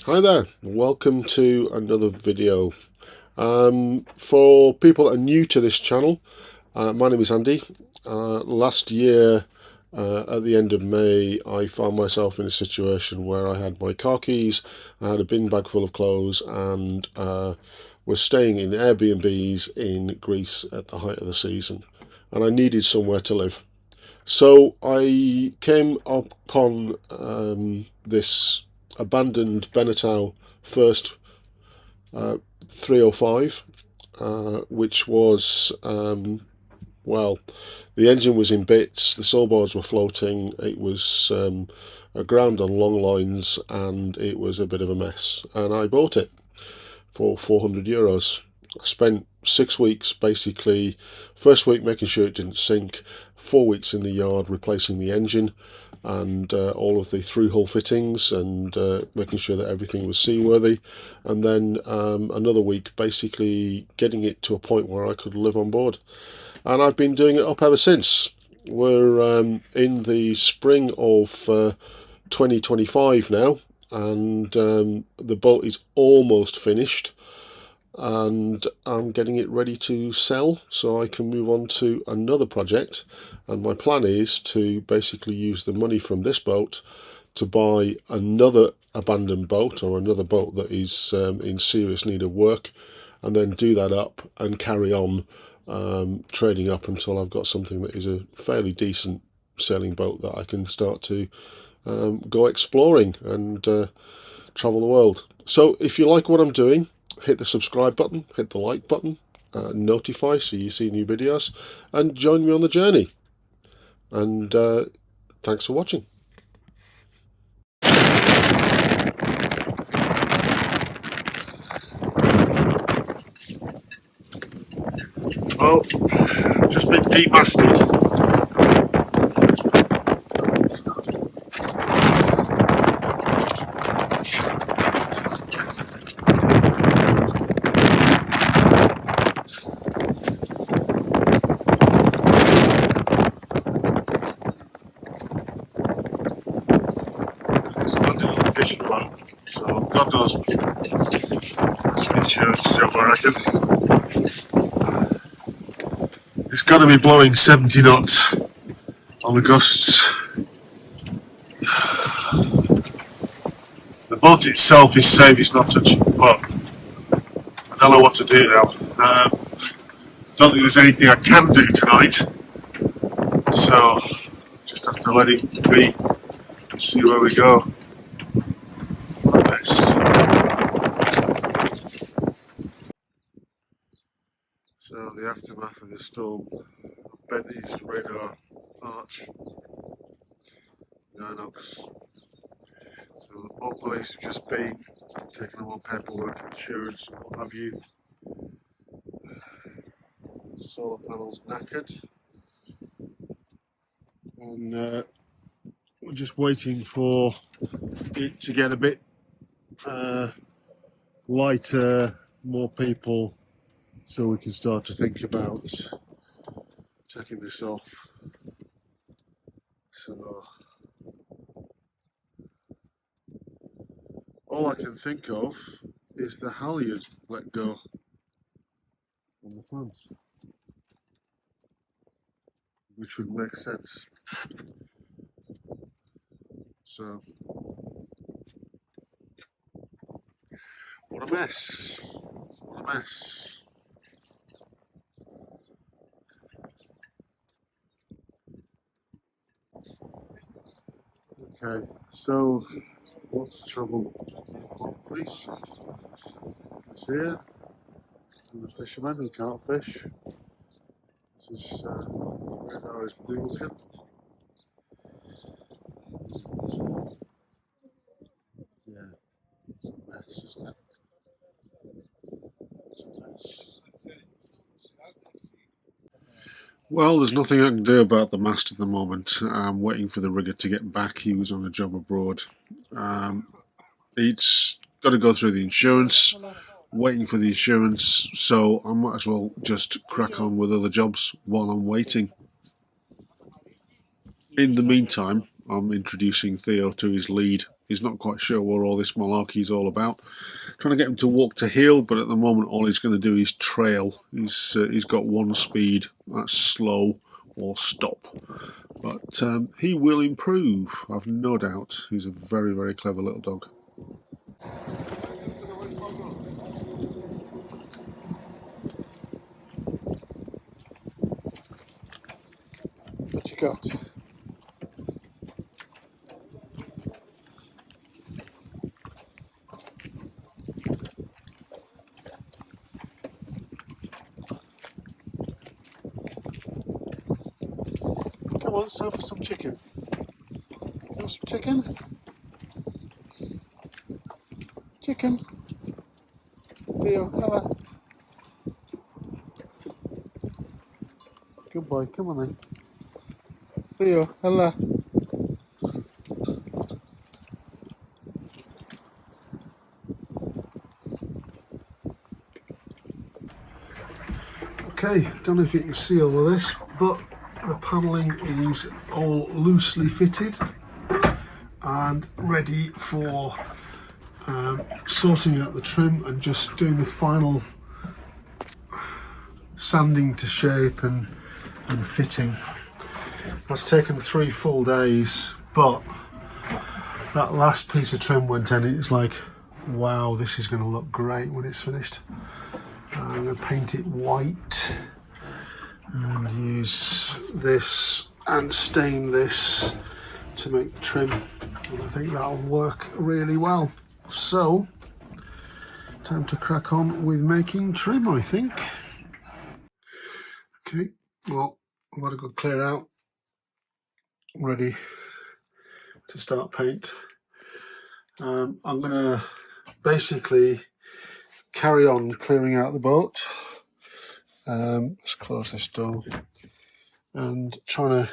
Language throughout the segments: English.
Hi there, welcome to another video. For people that are new to this channel, my name is Andy. Last year, at the end of May, I found myself in a situation where I had my car keys, I had a bin bag full of clothes, and was staying in Airbnbs in Greece at the height of the season, and I needed somewhere to live. So I came upon this abandoned Benetau first 305, which was, well, the engine was in bits, the soul bars were floating, it was aground on long lines, and it was a bit of a mess. And I bought it for €400. I spent 6 weeks basically, first week making sure it didn't sink, 4 weeks in the yard replacing the engine and all of the through hull fittings and making sure that everything was seaworthy, and then another week basically getting it to a point where I could live on board. And I've been doing it up ever since. We're in the spring of 2025 now, and the boat is almost finished, and I'm getting it ready to sell so I can move on to another project. And my plan is to basically use the money from this boat to buy another abandoned boat, or another boat that is in serious need of work, and then do that up and carry on trading up until I've got something that is a fairly decent sailing boat that I can start to go exploring and travel the world. So if you like what I'm doing, hit the subscribe button, hit the like button, notify so you see new videos, and join me on the journey. And thanks for watching. Well, just been demasted. It's a good fishing boat, so God knows it's an insurance job, I reckon. It's got to be blowing 70 knots on the gusts. The boat itself is safe, it's not touching, but I don't know what to do now. Don't think there's anything I can do tonight, so just have to let it be and see where we go. Yes. So the aftermath of the storm, Bentley's radar arch, Nonox. So the port police have just been taking all paperwork, insurance and what have you. Solar panels knackered, and we're just waiting for it to get a bit lighter, more people, so we can start to think about taking this off. So all I can think of is the halyard let go on the front, which would make sense. So what a mess, what a mess. Okay, so what's the trouble? Police is here, and the fisherman who can't fish. This is radar is broken. Yeah, it's a mess, isn't it? It's a mess. Well, there's nothing I can do about the mast at the moment. I'm waiting for the rigger to get back. He was on a job abroad. It's got to go through the insurance, waiting for the insurance, so I might as well just crack on with other jobs while I'm waiting. In the meantime, I'm introducing Theo to his lead He's not quite sure what all this malarkey is all about. Trying to get him to walk to heel, but at the moment all he's going to do is trail. He's got one speed, that's slow or stop. But he will improve, I've no doubt. He's a very, very clever little dog. What you got? Come on, it's time for some chicken. Want some chicken? Chicken. Theo, hello. Good boy, come on then. Theo, hello. Okay, don't know if you can see all of this, but the panelling is all loosely fitted and ready for sorting out the trim and just doing the final sanding to shape and fitting. That's taken 3 full days, but that last piece of trim went in. It's like, wow, this is going to look great when it's finished. I'm going to paint it white and use this and stain this to make the trim, and I think that'll work really well. So, time to crack on with making trim, I think. Okay, well, I've got a good clear out, ready to start paint. I'm going to basically carry on clearing out the boat. Let's close this door and trying to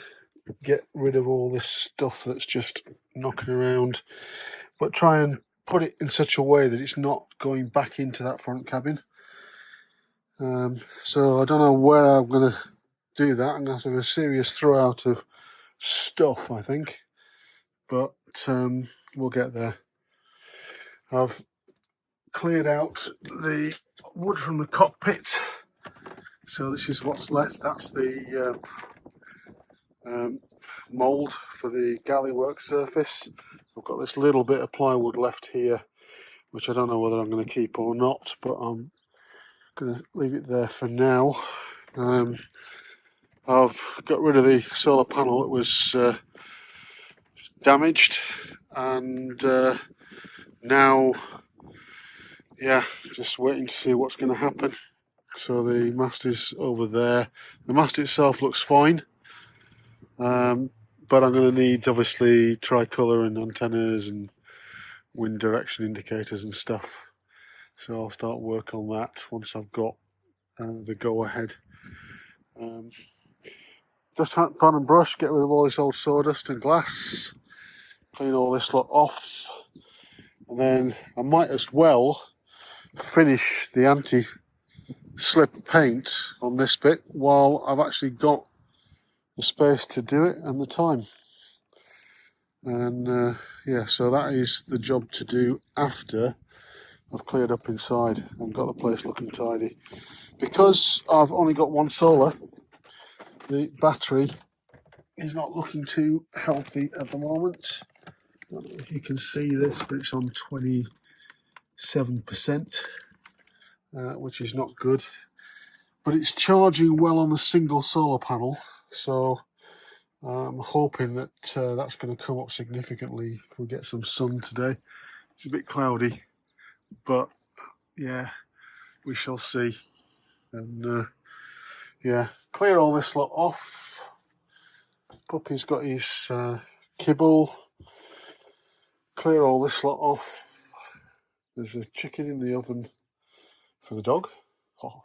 get rid of all this stuff that's just knocking around, but try and put it in such a way that it's not going back into that front cabin. So I don't know where I'm going to do that. I'm going to have a serious throwout of stuff, I think, but we'll get there. I've cleared out the wood from the cockpit, so this is what's left. That's the mould for the galley work surface. I've got this little bit of plywood left here, which I don't know whether I'm going to keep or not, but I'm going to leave it there for now. I've got rid of the solar panel that was damaged, and now, yeah, just waiting to see what's going to happen. So the mast is over there. The mast itself looks fine, but I'm going to need, obviously, tricolour and antennas and wind direction indicators and stuff. So I'll start work on that once I've got the go-ahead. Just pan and brush, get rid of all this old sawdust and glass, clean all this lot off, and then I might as well finish the anti-slip paint on this bit while I've actually got the space to do it and the time. And yeah, so that is the job to do after I've cleared up inside and got the place looking tidy. Because I've only got one solar, the battery is not looking too healthy at the moment. I don't know if you can see this, but it's on 27%, which is not good. But it's charging well on a single solar panel, so I'm hoping that that's going to come up significantly if we get some sun today. It's a bit cloudy, but yeah, we shall see. And yeah, clear all this lot off. Puppy's got his kibble. Clear all this lot off. There's a chicken in the oven for the dog. Oh.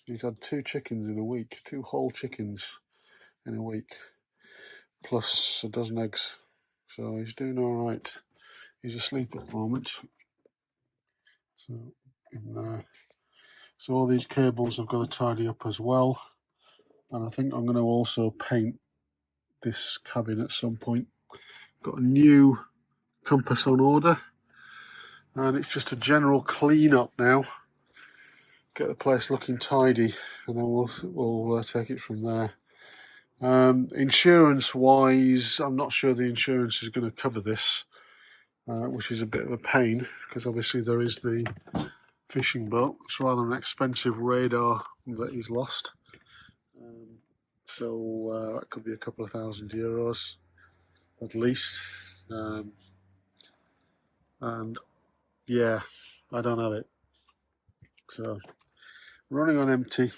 He's had 2 chickens in a week, 2 whole chickens in a week, plus a dozen eggs. So he's doing all right. He's asleep at the moment. So in there. So all these cables I've got to tidy up as well. And I think I'm going to also paint this cabin at some point. Got a new compass on order, and it's just a general clean up now. Get the place looking tidy, and then we'll take it from there. Insurance wise, I'm not sure the insurance is going to cover this, which is a bit of a pain, because obviously there is the fishing boat. It's rather an expensive radar that he's lost, so that could be a couple of €1,000 at least, and yeah, I don't have it, so running on empty,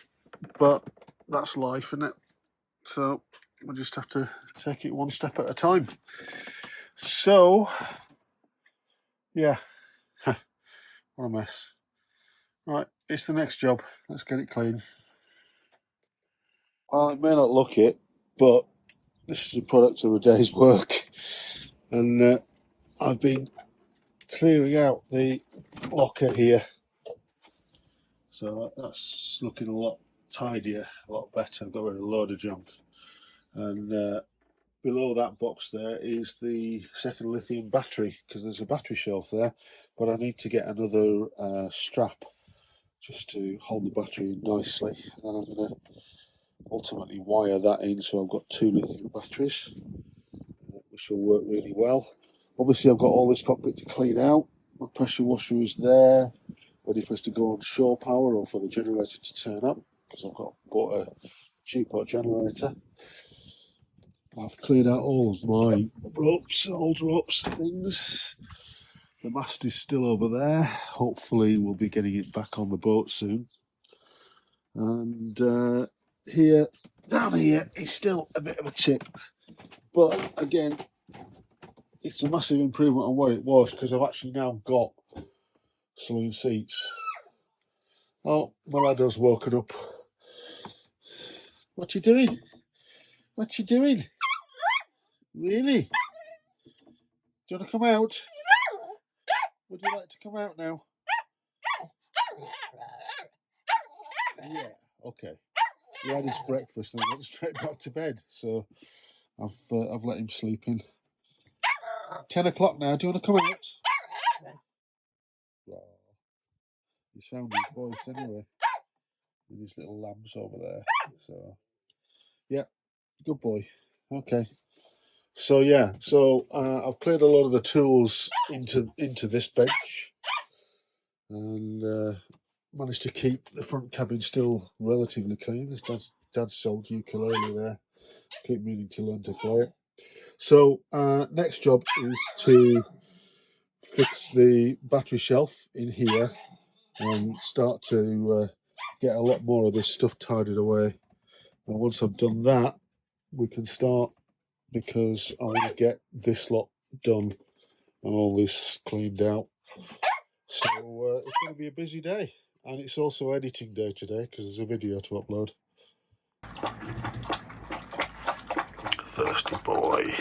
but that's life, isn't it? So we'll just have to take it one step at a time. So yeah, what a mess. Right, it's the next job. Let's get it clean. Well, it may not look it, but this is a product of a day's work, and I've been clearing out the locker here, so that's looking a lot tidier, a lot better. I've got rid of a load of junk, and below that box there is the second lithium battery, because there's a battery shelf there, but I need to get another strap just to hold the battery in nicely, and then I'm going to ultimately wire that in, so I've got 2 lithium batteries, which will work really well. Obviously I've got all this cockpit to clean out. My pressure washer is there, ready for us to go on shore power or for the generator to turn up, because I've bought a G-pot generator. I've cleared out all of my ropes, old ropes and things. The mast is still over there. Hopefully we'll be getting it back on the boat soon. And here, down here, it's still a bit of a tip. But again, it's a massive improvement on where it was, because I've actually now got saloon seats. Oh, my ladder's woken up. What you doing? What you doing? Really? Do you want to come out? Would you like to come out now? Yeah, okay. He had his breakfast and went straight back to bed, so I've let him sleep in. 10 o'clock now. Do you want to come out? Oh, he's found his voice anyway, with his little lambs over there. So yeah, good boy. Okay. So yeah, I've cleared a lot of the tools into this bench, and managed to keep the front cabin still relatively clean. There's Dad's old ukulele there. Keep meaning to learn to play it. So next job is to fix the battery shelf in here and start to get a lot more of this stuff tidied away. And once I've done that, we can start, because I want to get this lot done and all this cleaned out. So it's going to be a busy day, and it's also editing day today, because there's a video to upload. Thirsty boy.